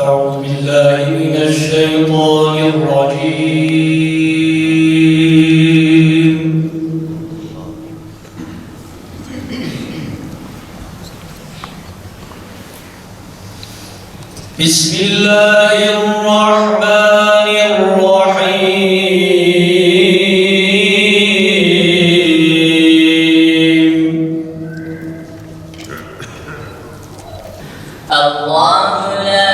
أعوذ بالله من الشيطان الرجيم. بسم الله الرحمن الرحيم. الله لا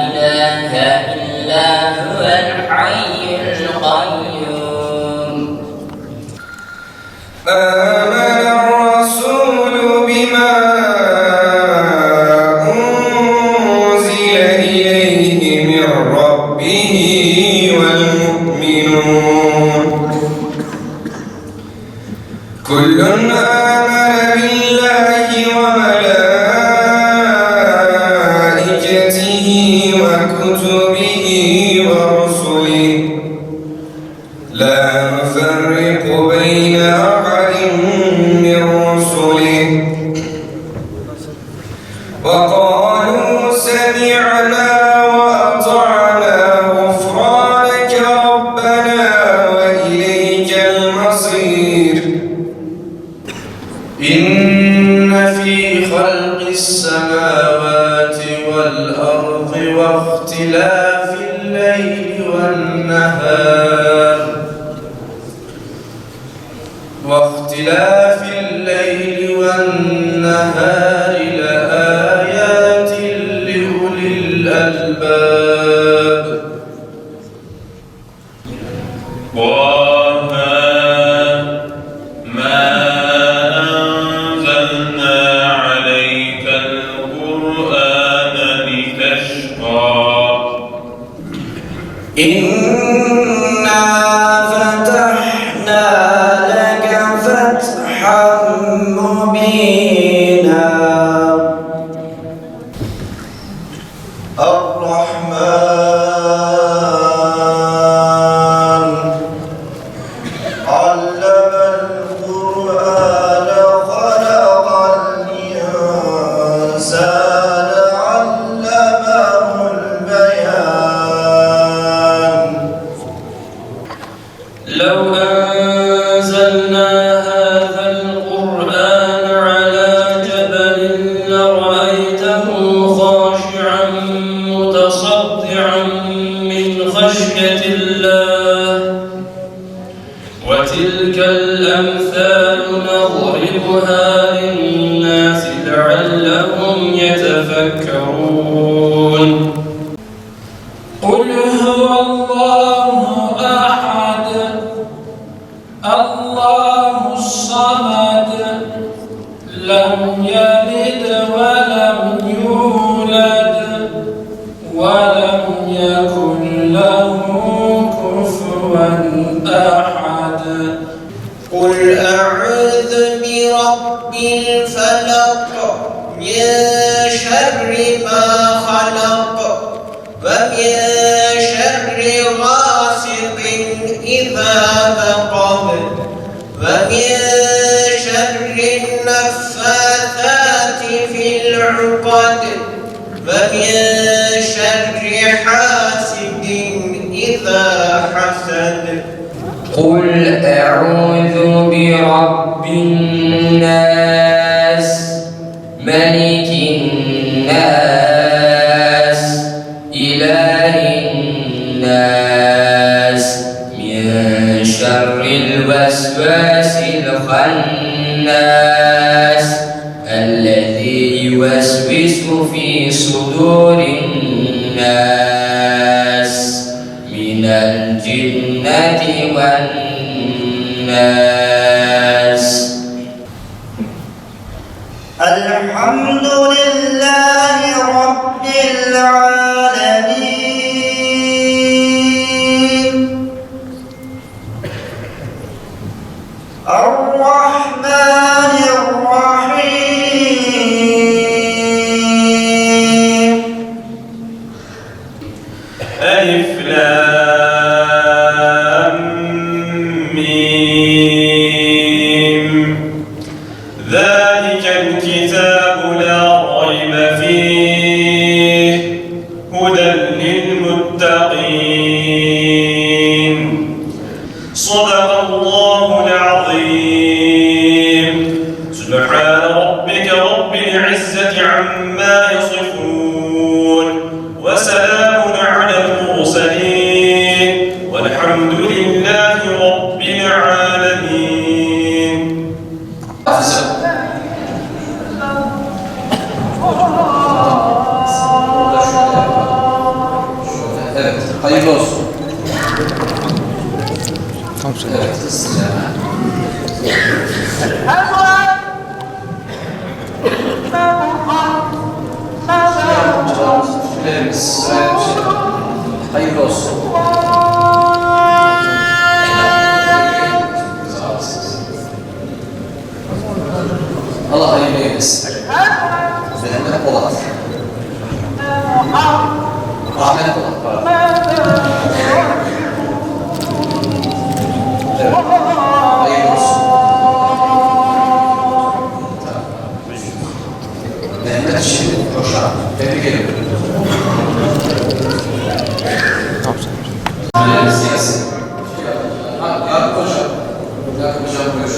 إله إلا هو الحي القيوم. آمن الرسول بما أنزل إليه من ربه والمؤمنون كل آمن بالله وملائكته وكتبه ورسله لا نفرق بين أحد من رسله وقالوا سمعنا وأطعنا غفرانك ربنا وإليك المصير. إن في خلق السماوات والأرض واختلاف الليل والنهار لآيات لأولي الألباب. طه ما أنزلنا عليك القرآن لتشقى. إنا فتحنا لك فتحا مبينا. الرحمن علم القرآن خلق الإنسان علمه البيان. لو أنزلنا هذا القرآن على جبل لرأيته خاشعا متصدعا من خشية الله. وتلك الأمثال نضربها للناس لعلهم يتفكرون. قل هو الله أحد الله الصمد لم يلد ولم يولد ولم يكن له كفوا أحد. قل أعوذ برب الفلق من شر ما خلق ومن شر غاسق إذا وقب ومن شر النفاثات في العقد ومن شر حاسد إذا حسد. قل أعوذ برب الناس ملك الناس إله الناس من شر الوسواس الخناس الذي يوسوس في صدور الناس من الجنة والناس. الحمد لله رب العالمين الرحمن الرحيم. ألف لام ميم. ذلك الكتاب لا ريب فيه عما يصفون وسلام على المرسلين والحمد لله رب العالمين. Evet, hayırlı olsun. Evet, hızlıca. Süperimiz, hayırlı olsun. Allah hayırlı eylesin. Mehmet Polat. Ahmet Polat, pardon. Evet. Hayırlı olsun. Mehmet Şirin Coşan. Tebrik ediyorum. Siyasi. Yakup Hocam. Yakup Hocam buyur.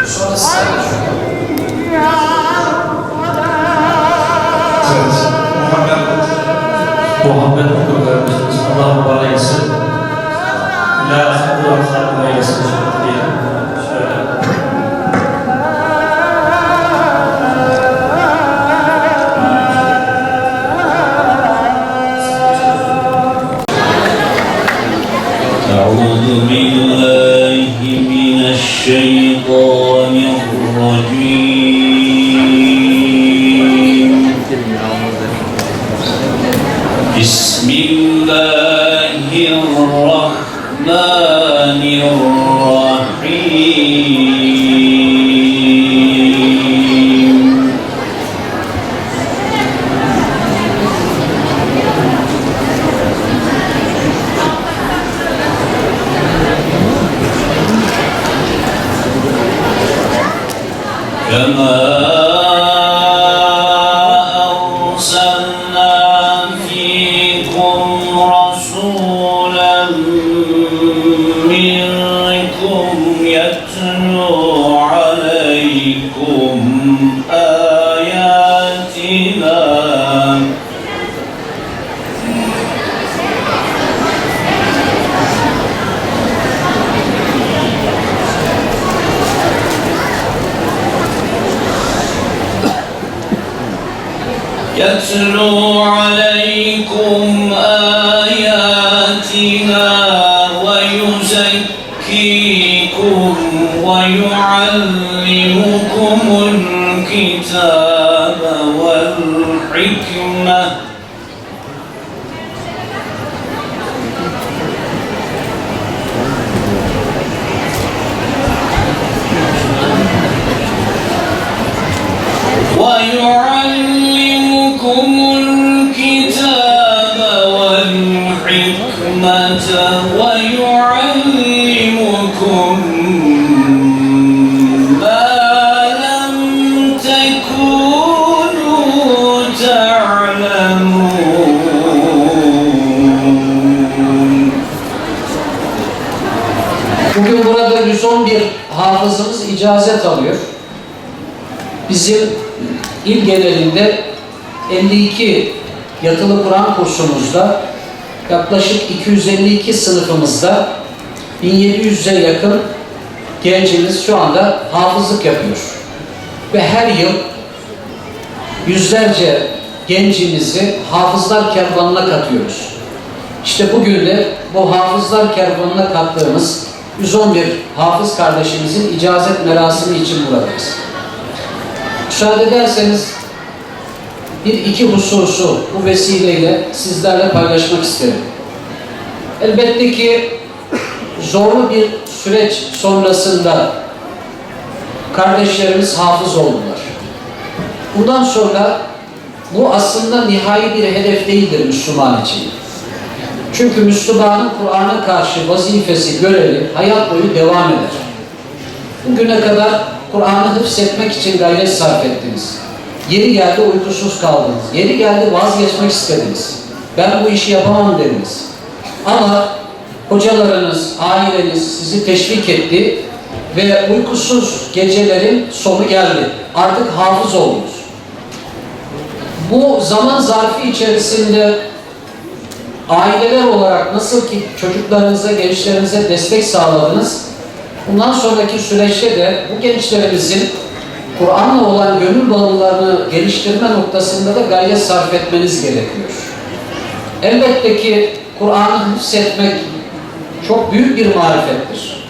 Sonra sizlerle Evet, Muhammed Okur kardeşimiz Allah mübarek etsin. La sabır ve sabır eylesin diye şöyle. أعوذ بالله من الشيطان الرجيم. بسم الله الرحمن الرحيم. كما أرسلنا فيكم رسولا منكم يتلو عليكم آياتنا يتلو عليكم آياتنا ويزكيكم ويعلمكم الكتاب والحكمة ويعلمكم الكتاب والحكمة ويعلمكم ما لم تكونوا تعلمون. Bugün burada 111 hafızımız icazet alıyor. Bizim il genelinde 52 yatılı Kur'an kursumuzda yaklaşık 252 sınıfımızda 1700'e yakın gencimiz şu anda hafızlık yapıyor. Ve her yıl yüzlerce gencimizi hafızlar kervanına katıyoruz. İşte bugün de bu hafızlar kervanına kattığımız 111 hafız kardeşimizin icazet merasimi için buradayız. Müsaade ederseniz bir iki hususu bu vesileyle sizlerle paylaşmak isterim. Elbette ki zorlu bir süreç sonrasında kardeşlerimiz hafız oldular. Bundan sonra bu aslında nihai bir hedef değildir Müslüman için. Çünkü Müslümanın Kur'an'a karşı vazifesi, görevi hayat boyu devam eder. Bugüne kadar Kur'an'ı hıfzetmek için gayret sarf ettiniz. Yeri geldi uykusuz kaldınız. Yeri geldi vazgeçmek istediniz. Ben bu işi yapamam dediniz. Ama hocalarınız, aileniz sizi teşvik etti ve uykusuz gecelerin sonu geldi. Artık hafız oldunuz. Bu zaman zarfı içerisinde aileler olarak nasıl ki çocuklarınıza, gençlerinize destek sağladınız, bundan sonraki süreçte de bu gençlerimizin Kur'an'la olan gönül bağlarını geliştirme noktasında da gayret sarf etmeniz gerekiyor. Elbette ki Kur'an'ı hıfzetmek çok büyük bir marifettir.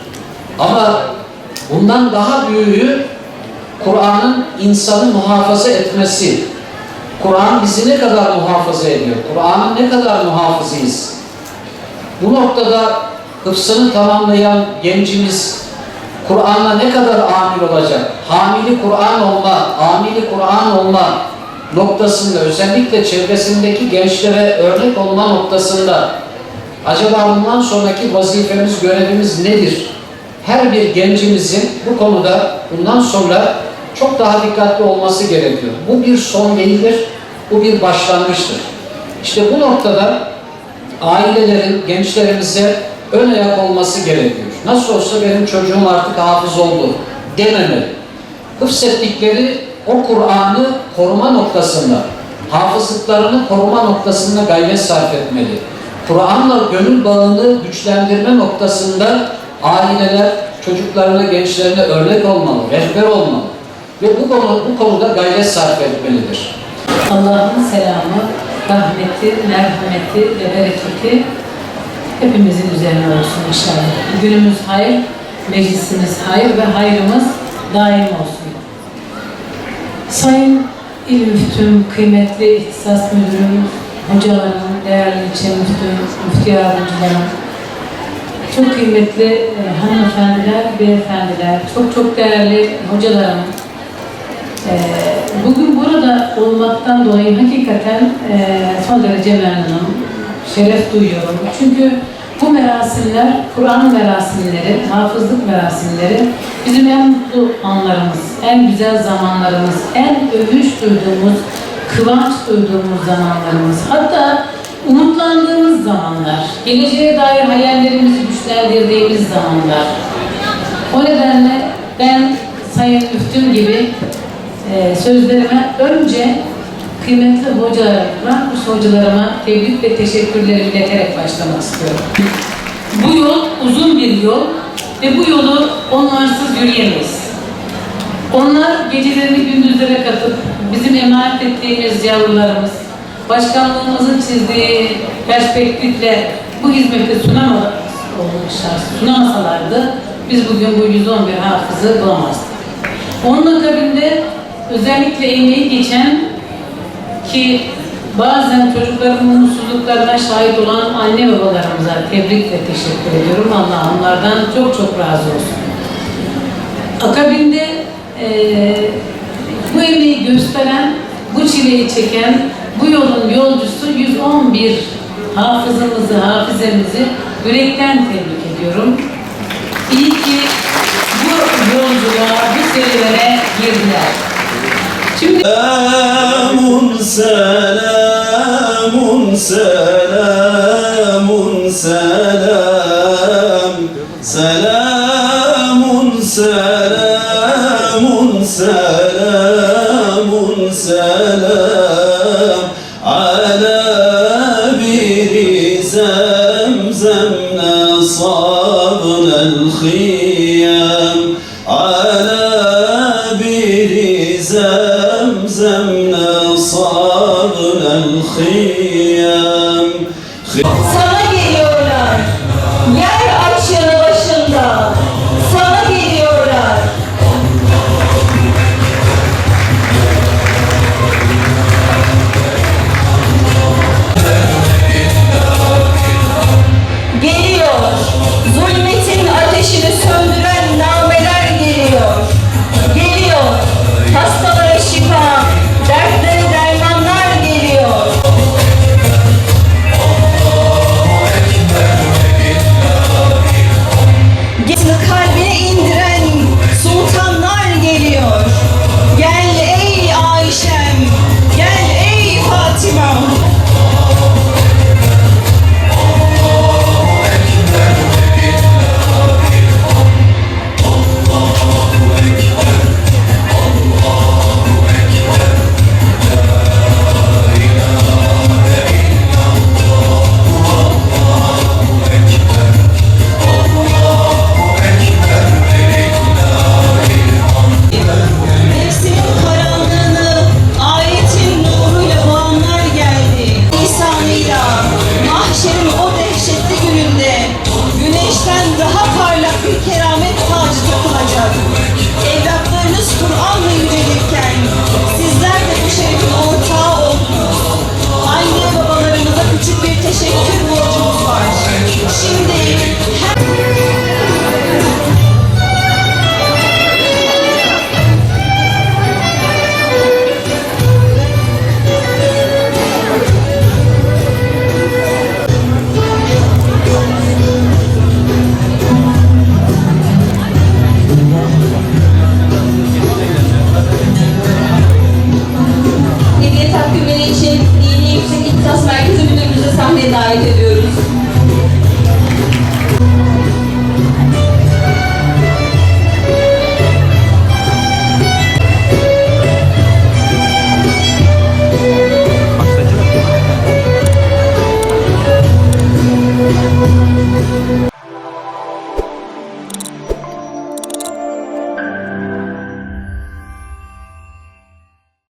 Ama bundan daha büyüğü Kur'an'ın insanı muhafaza etmesi. Kur'an bizi ne kadar muhafaza ediyor? Kur'an'ın ne kadar muhafızıyız? Bu noktada hıfzını tamamlayan gencimiz Kur'an'la ne kadar amil olacak? Hamili Kur'an olma, amili Kur'an olma noktasında, özellikle çevresindeki gençlere örnek olma noktasında acaba bundan sonraki vazifemiz, görevimiz nedir? Her bir gencimizin bu konuda bundan sonra çok daha dikkatli olması gerekiyor. Bu bir son değildir, bu bir başlangıçtır. İşte bu noktada ailelerin gençlerimize ön ayak olması gerekiyor. Nasıl olsa benim çocuğum artık hafız oldu dememeli. Hıfzettikleri o Kur'an'ı koruma noktasında, hafızlıklarını koruma noktasında gayret sarf etmeli. Kur'an'la gönül bağını güçlendirme noktasında aileler çocuklarına, gençlerine örnek olmalı, rehber olmalı. Ve bu konuda gayret sarf etmelidir. Allah'ın selamı, rahmeti, merhameti ve bereketi hepimizin üzerine olsun inşallah. Günümüz hayır, meclisimiz hayır ve hayrımız daim olsun. Sayın İl Müftüm, kıymetli İhtisas Müdürüm, hocalarım, değerli ilçe müftüm, müftü yardımcılarım, çok kıymetli hanımefendiler, beyefendiler, çok değerli hocalarım. Bugün burada olmaktan dolayı hakikaten son derece memnunum, şeref duyuyorum. Çünkü bu merasimler, Kur'an merasimleri, hafızlık merasimleri bizim en mutlu anlarımız, en güzel zamanlarımız, en övünç duyduğumuz, kıvanç duyduğumuz zamanlarımız. Hatta umutlandığımız zamanlar, geleceğe dair hayallerimizi güçlendirdiğimiz zamanlar. O nedenle ben Sayın Müftüm gibi sözlerime önce kıymetli hocalarıma, hocalarıma tebrik ve teşekkürlerimi ileterek başlamak istiyorum. Bu yol uzun bir yol ve bu yolu onlarsız yürüyemeyiz. Onlar gecelerini gündüzlere katıp bizim emanet ettiğimiz yavrularımız, başkanlığımızın çizdiği perspektifle bu hizmeti sunamasalardı biz bugün bu 111 hafızı bulamazdık. Onun akabinde özellikle emeği geçen ki bazen çocukların umutsuzluklarına şahit olan anne babalarımıza tebrik ve teşekkür ediyorum. Allah onlardan çok razı olsun. Akabinde bu emeği gösteren, bu çileyi çeken, bu yolun yolcusu 111 hafızımızı, hafizemizi yürekten tebrik ediyorum. İyi ki bu yolculuğa, bu serüvene girdiler. Şimdi Selamun selamun selamun selam Selamun selamun selamun selam Ala biri zemzem nasabnel khiyam Ala biri zemzem nasabnel khiyam